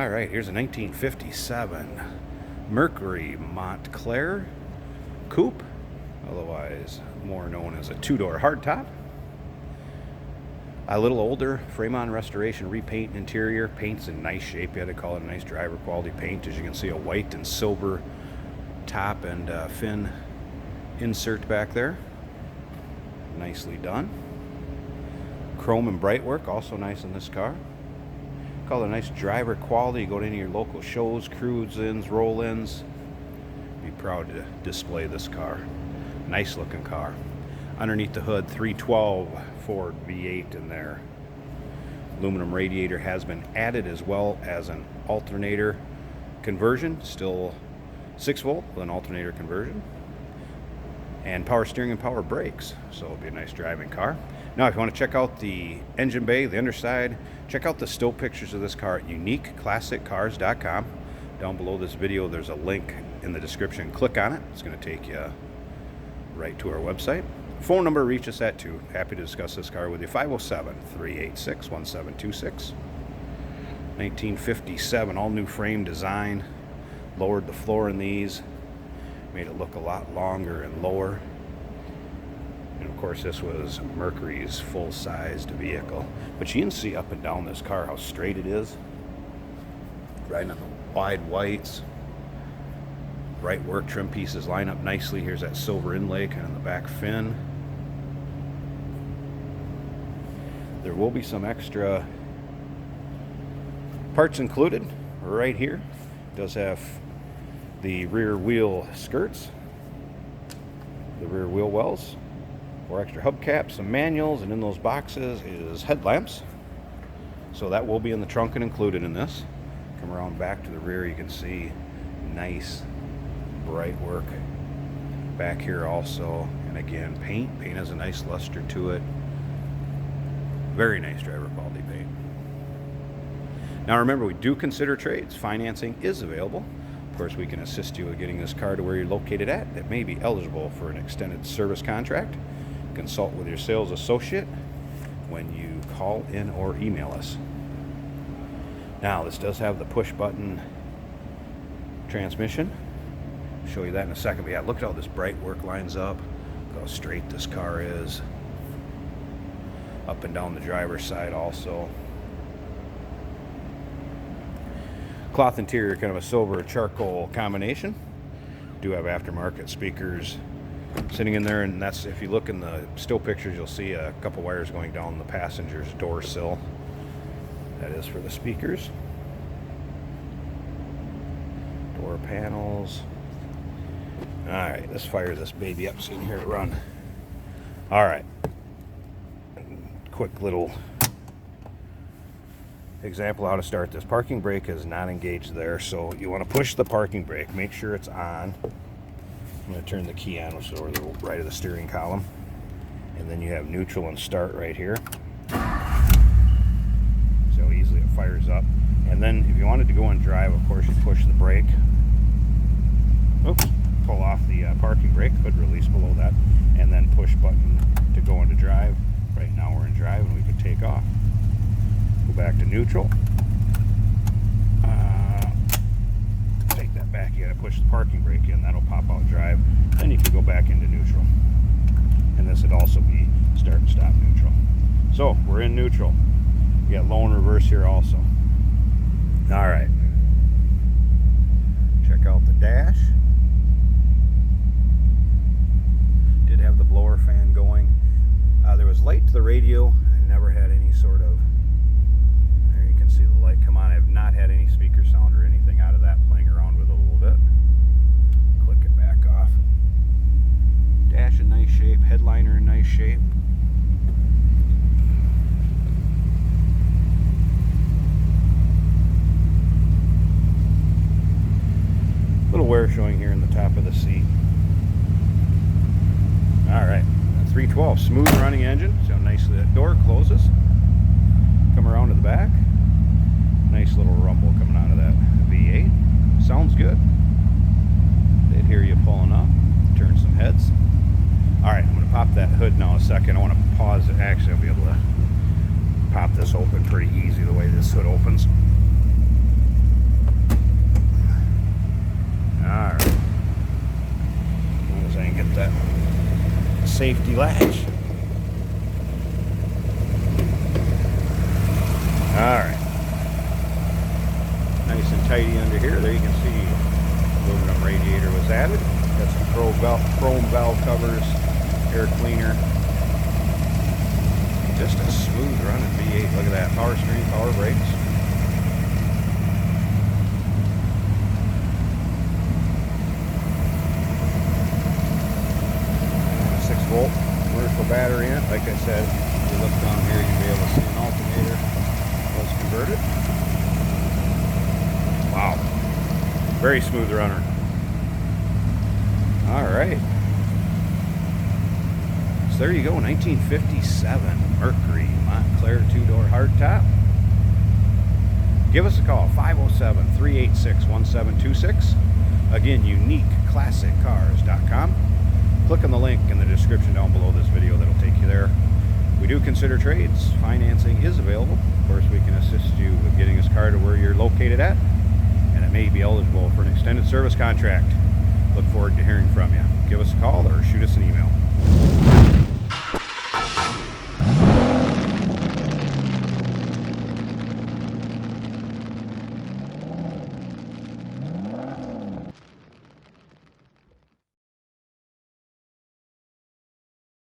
All right, here's a 1957 Mercury Montclair coupe, otherwise more known as a two-door hardtop. A little older, frame-on restoration, repaint interior. Paint's in nice shape. You had to call it a nice driver quality paint. As you can see, a white and silver top and fin insert back there. Nicely done. Chrome and bright work, also nice in this car. Call it a nice driver quality. You go to any of your local shows, cruise-ins, roll-ins. Be proud to display this car. Nice looking car. Underneath the hood, 312 Ford V8 in there. Aluminum radiator has been added, as well as an alternator conversion. Still 6 volt with an alternator conversion. And power steering and power brakes. So it'll be a nice driving car. Now, if you want to check out the engine bay, the underside, check out the still pictures of this car at uniqueclassiccars.com. Down below this video, there's a link in the description. Click on it. It's going to take you right to our website. Phone number to reach us at too. Happy to discuss this car with you. 507-386-1726. 1957, all new frame design. Lowered the floor in these. Made it look a lot longer and lower. And of course, this was Mercury's full-sized vehicle. But you can see up and down this car how straight it is. Riding on the wide whites. Bright work, trim pieces line up nicely. Here's that silver inlay kind of in the back fin. There will be some extra parts included right here. It does have the rear wheel skirts, the rear wheel wells, 4 extra hubcaps, some manuals, and in those boxes is headlamps. So that will be in the trunk and included in this. Come around back to the rear, you can see nice bright work back here also. And again, paint has a nice luster to it. Very nice driver quality paint. Now remember, we do consider trades. Financing is available. Of course, we can assist you with getting this car to where you're located at. That may be eligible for an extended service contract. Consult with your sales associate when you call in or email us. Now, this does have the push button transmission. I'll show you that in a second. But yeah, look at how this bright work lines up. Look how straight this car is. Up and down the driver's side also. Cloth interior, kind of a silver charcoal combination. Do have aftermarket speakers sitting in there, and that's, if you look in the still pictures, you'll see a couple wires going down the passenger's door sill. That is for the speakers. Door panels. Alright, let's fire this baby up so you can hear it run. Alright. Quick little example how to start this. Parking brake is not engaged there, so you want to push the parking brake. Make sure it's on. I'm going to turn the key on, which is over the right of the steering column. And then you have neutral and start right here. So easily it fires up. And then if you wanted to go and drive, of course, you push the brake. Oops. Pull off the parking brake. Hood release below that. And then push button to go into drive. Right now we're in drive and we can take off. Go back to neutral. Take that back. You gotta push the parking brake in. That'll pop out drive. Then you can go back into neutral. And this would also be start and stop neutral. So we're in neutral. You got low and reverse here also. Alright. Check out the dash. Did have the blower fan going. There was light to the radio. I never had any sort of, there you can see the light come on. I have not had any speaker sound or anything out of that, playing around with it a little bit. Click it back off. Dash in nice shape, headliner in nice shape. Little wear showing here in the top of the seat. Alright. 312, smooth running engine. See how nicely that door closes. Come around to the back. Nice little rumble coming out of that V8. Sounds good. They'd hear you pulling up. Turn some heads. Alright, I'm going to pop that hood now in a second. I want to pause it. Actually, I'll be able to pop this open pretty easy the way this hood opens. Alright. As long as I can get that safety latch. Alright. Nice and tidy under here. There you can see aluminum radiator was added. Got some chrome valve covers, air cleaner. Just a smooth running V8. Look at that. Power steering, power brakes. And a 6-volt commercial battery in it. Like I said, if you look down here, you'll be able to see an alternator was converted. Wow. Very smooth runner. Alright. So there you go, 1957 Mercury Montclair 2-door hardtop. Give us a call, 507-386-1726. Again, uniqueclassiccars.com. Click on the link in the description down below this video. That'll take you there. We do consider trades. Financing is available. Of course, we can assist you with getting this car to where you're located at, and it may be eligible for an extended service contract. Look forward to hearing from you. Give us a call or shoot us an email.